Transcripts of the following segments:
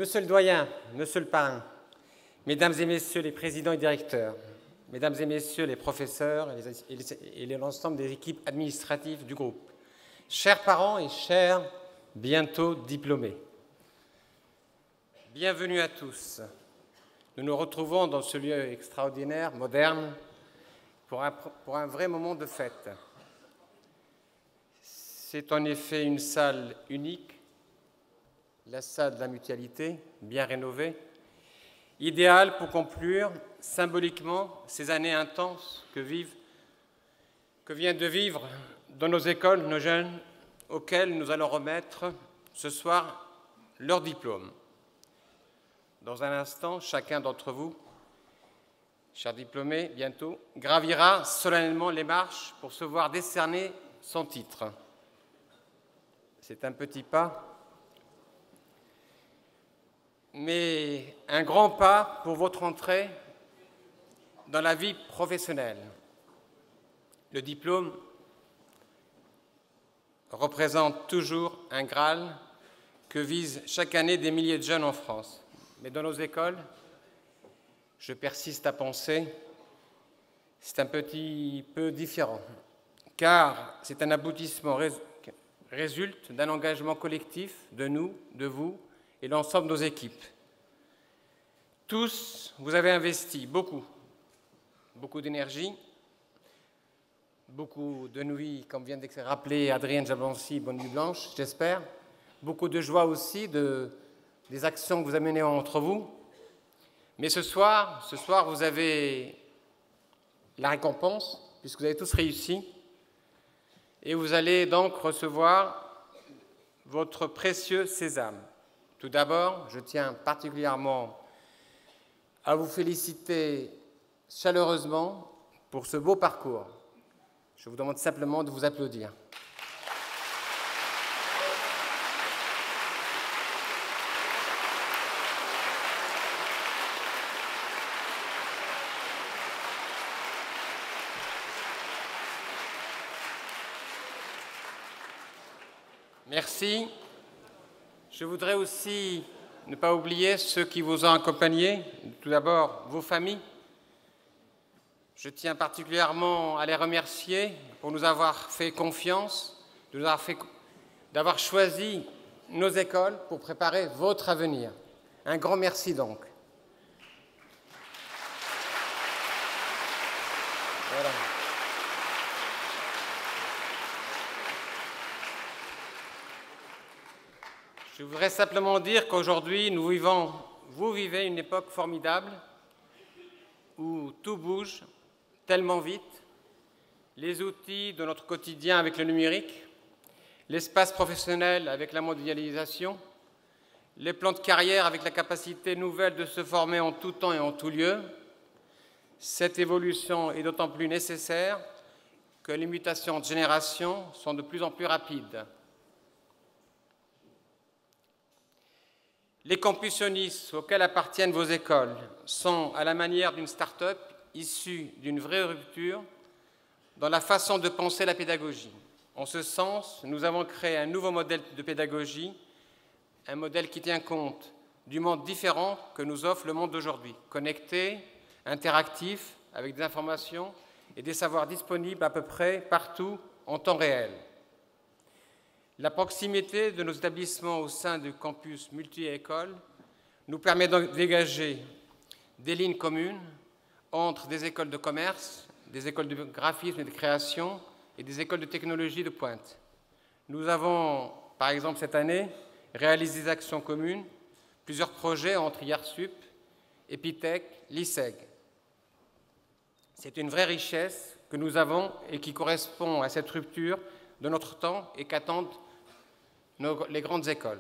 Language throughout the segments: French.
Monsieur le doyen, monsieur le parrain, mesdames et messieurs les présidents et directeurs, mesdames et messieurs les professeurs et l'ensemble des équipes administratives du groupe, chers parents et chers bientôt diplômés, bienvenue à tous. Nous nous retrouvons dans ce lieu extraordinaire, moderne, pour un vrai moment de fête. C'est en effet une salle unique, la salle de la Mutualité, bien rénovée, idéale pour conclure symboliquement ces années intenses que viennent de vivre dans nos écoles nos jeunes, auxquels nous allons remettre ce soir leur diplôme. Dans un instant, chacun d'entre vous, chers diplômés, bientôt, gravira solennellement les marches pour se voir décerner son titre. C'est un petit pas, mais un grand pas pour votre entrée dans la vie professionnelle. Le diplôme représente toujours un Graal que visent chaque année des milliers de jeunes en France. Mais dans nos écoles, je persiste à penser, c'est un petit peu différent, car c'est un aboutissement résulte d'un engagement collectif de nous, de vous et l'ensemble de nos équipes. Tous, vous avez investi beaucoup d'énergie, beaucoup de nuits, comme vient de rappeler Adrienne Jablonski, bonne nuit blanche, j'espère, beaucoup de joie aussi des actions que vous avez menées entre vous. Mais ce soir, vous avez la récompense, puisque vous avez tous réussi, et vous allez donc recevoir votre précieux sésame. Tout d'abord, je tiens particulièrement à vous féliciter chaleureusement pour ce beau parcours. Je vous demande simplement de vous applaudir. Merci. Je voudrais aussi ne pas oublier ceux qui vous ont accompagnés, tout d'abord vos familles. Je tiens particulièrement à les remercier pour nous avoir fait confiance, d'avoir choisi nos écoles pour préparer votre avenir. Un grand merci donc. Voilà. Je voudrais simplement dire qu'aujourd'hui, vous vivez une époque formidable où tout bouge tellement vite, les outils de notre quotidien avec le numérique, l'espace professionnel avec la mondialisation, les plans de carrière avec la capacité nouvelle de se former en tout temps et en tout lieu. Cette évolution est d'autant plus nécessaire que les mutations de génération sont de plus en plus rapides. Les campus Ionis auxquels appartiennent vos écoles sont à la manière d'une start-up issue d'une vraie rupture dans la façon de penser la pédagogie. En ce sens, nous avons créé un nouveau modèle de pédagogie, un modèle qui tient compte du monde différent que nous offre le monde d'aujourd'hui, connecté, interactif, avec des informations et des savoirs disponibles à peu près partout en temps réel. La proximité de nos établissements au sein du campus multi-écoles nous permet de dégager des lignes communes entre des écoles de commerce, des écoles de graphisme et de création et des écoles de technologie de pointe. Nous avons, par exemple, cette année, réalisé des actions communes, plusieurs projets entre IARSUP, Epitech, l'ISEG. C'est une vraie richesse que nous avons et qui correspond à cette rupture de notre temps et qu'attendent les grandes écoles.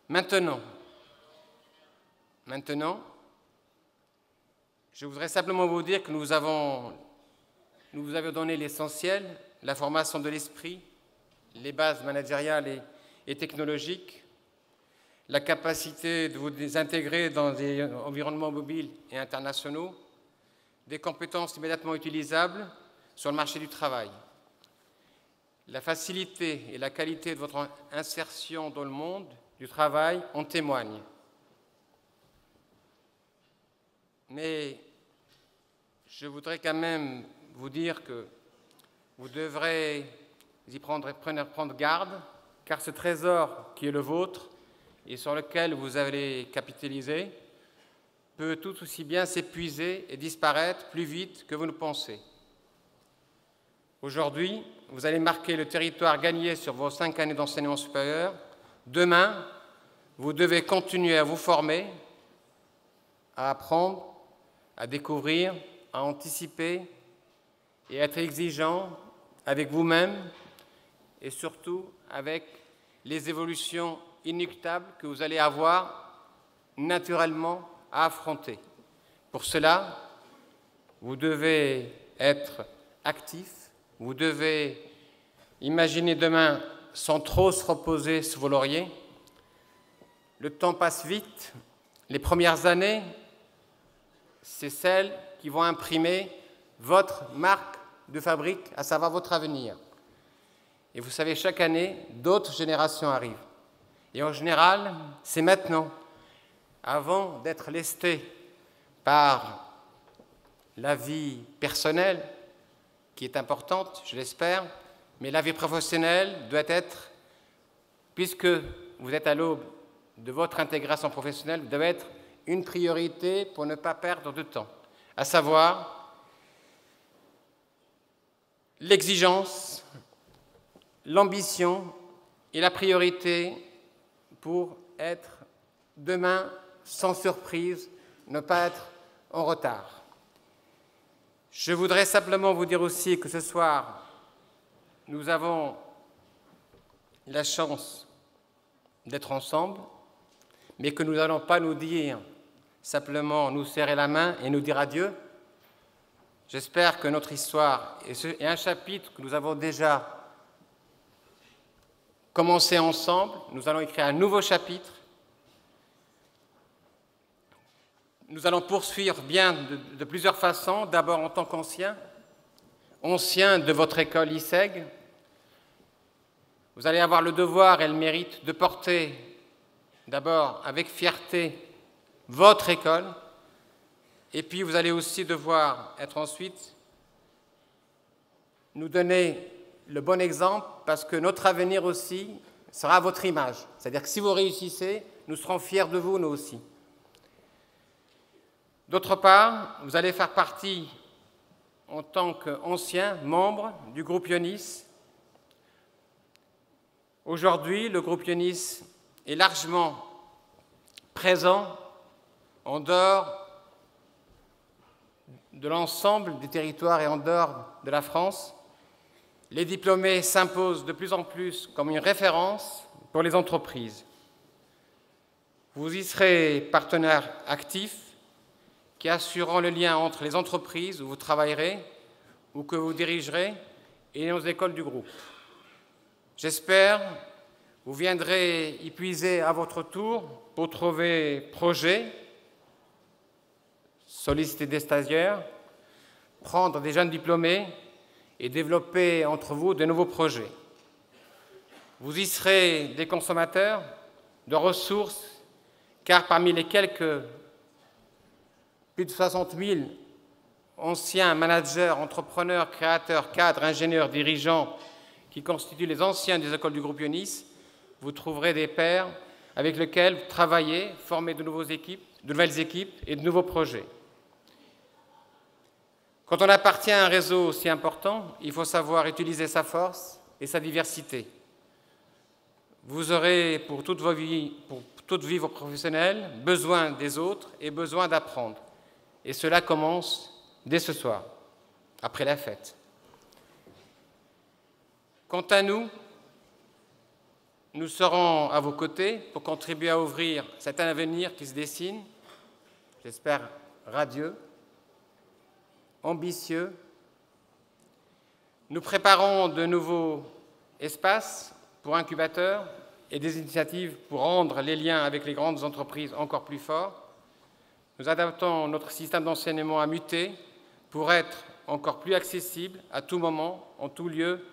Maintenant, je voudrais simplement vous dire que nous vous avons donné l'essentiel, la formation de l'esprit, les bases managériales et technologiques, la capacité de vous intégrer dans des environnements mobiles et internationaux, des compétences immédiatement utilisables sur le marché du travail. La facilité et la qualité de votre insertion dans le monde du travail en témoignent. mais je voudrais quand même vous dire que vous devrez y prendre garde, car ce trésor qui est le vôtre et sur lequel vous allez capitaliser peut tout aussi bien s'épuiser et disparaître plus vite que vous ne pensez. Aujourd'hui, vous allez marquer le territoire gagné sur vos 5 années d'enseignement supérieur. Demain, vous devez continuer à vous former, à apprendre, à découvrir, à anticiper et à être exigeant avec vous-même et surtout avec les évolutions inéluctables que vous allez avoir naturellement à affronter. Pour cela, vous devez être actif, vous devez imaginer demain sans trop se reposer sur vos lauriers. Le temps passe vite. Les premières années, c'est celles qui vont imprimer votre marque de fabrique, à savoir votre avenir. Et vous savez, chaque année, d'autres générations arrivent. Et en général, c'est maintenant, avant d'être lesté par la vie personnelle, qui est importante, je l'espère, mais la vie professionnelle doit être, puisque vous êtes à l'aube de votre intégration professionnelle, doit être une priorité pour ne pas perdre de temps, à savoir l'exigence, l'ambition et la priorité pour être demain sans surprise, ne pas être en retard. Je voudrais simplement vous dire aussi que ce soir, nous avons la chance d'être ensemble, mais que nous n'allons pas nous dire simplement nous serrer la main et nous dire adieu. J'espère que notre histoire est un chapitre que nous avons déjà commencé ensemble. Nous allons écrire un nouveau chapitre. Nous allons poursuivre bien de plusieurs façons. D'abord en tant qu'ancien de votre école ISEG. Vous allez avoir le devoir et le mérite de porter d'abord avec fierté votre école, et puis vous allez aussi devoir être ensuite nous donner le bon exemple, parce que notre avenir aussi sera à votre image. C'est-à-dire que si vous réussissez, nous serons fiers de vous, nous aussi. D'autre part, vous allez faire partie, en tant qu'ancien membre du groupe Ionis. Aujourd'hui, le groupe Ionis est largement présent en dehors de l'ensemble des territoires et en dehors de la France. Les diplômés s'imposent de plus en plus comme une référence pour les entreprises. Vous y serez partenaire actif qui assureront le lien entre les entreprises où vous travaillerez ou que vous dirigerez et nos écoles du groupe. J'espère que vous viendrez y puiser à votre tour pour trouver projets, solliciter des stagiaires, prendre des jeunes diplômés et développer entre vous de nouveaux projets. Vous y serez des consommateurs de ressources, car parmi les quelques plus de 60 000 anciens managers, entrepreneurs, créateurs, cadres, ingénieurs, dirigeants qui constituent les anciens des écoles du groupe Ionis, vous trouverez des pairs avec lesquels travailler, former de nouvelles équipes et de nouveaux projets. Quand on appartient à un réseau aussi important, il faut savoir utiliser sa force et sa diversité. Vous aurez pour toute vie professionnelle besoin des autres et besoin d'apprendre. Et cela commence dès ce soir, après la fête. Quant à nous, nous serons à vos côtés pour contribuer à ouvrir cet avenir qui se dessine, j'espère radieux, ambitieux. Nous préparons de nouveaux espaces pour incubateurs et des initiatives pour rendre les liens avec les grandes entreprises encore plus forts. Nous adaptons notre système d'enseignement à muter pour être encore plus accessible à tout moment, en tout lieu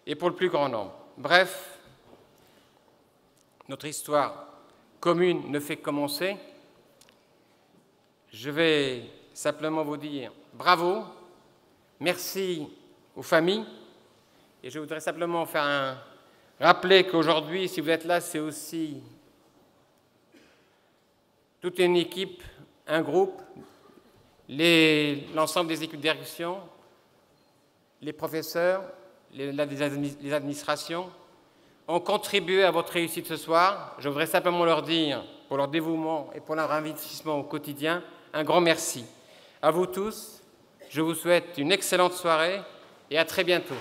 et pour le plus grand nombre. Bref, notre histoire commune ne fait que commencer. Je vais simplement vous dire bravo, merci aux familles. Et je voudrais simplement rappeler qu'aujourd'hui, si vous êtes là, c'est aussi toute une équipe, un groupe, l'ensemble des équipes direction, les professeurs, les administrations ont contribué à votre réussite ce soir. Je voudrais simplement leur dire, pour leur dévouement et pour leur investissement au quotidien, un grand merci. À vous tous, je vous souhaite une excellente soirée et à très bientôt.